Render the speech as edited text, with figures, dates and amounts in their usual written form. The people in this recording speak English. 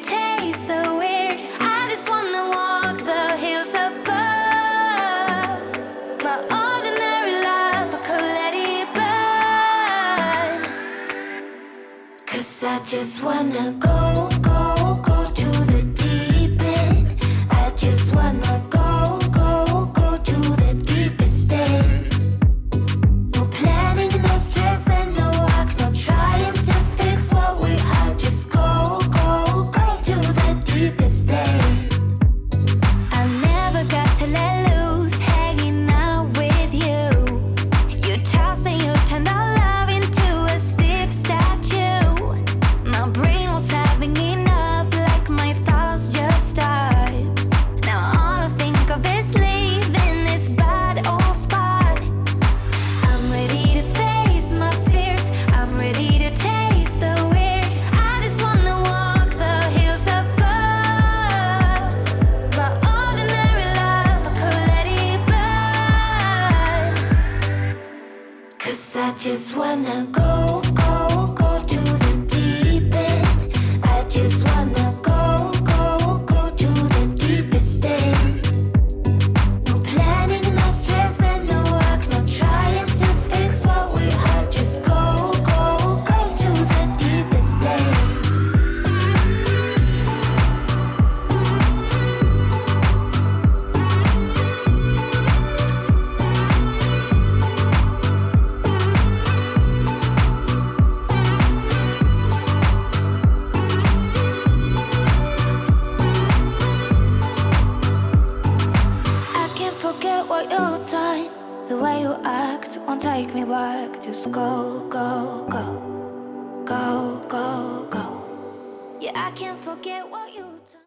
taste the weird. I just wanna walk the hills above. My ordinary life, I could let it burn. 'Cause I just wanna go to the deep end. I just wanna go to the deepest end. No planning, no stress, and no work, no trying to fix what we are. Just go to the deepest end. I never got to let loose, hanging out with you. You tossed and you turned our love into a stiff statue. My brain was having enough, like my thoughts just stopped. Now all I think of is leaving this bad old spot. I'm ready to face my fears, I'm ready to taste the weird. I just wanna walk the hills above. My ordinary life, I could let it burn. 'Cause I just wanna go to the deep end. I just wanna go to the deepest end. No planning, no stress, and no work, no trying to fix what we are. Just go to the deepest end. I can't forget what you've done. The way you act won't take me back. Just go. Yeah, I can't forget what you've done.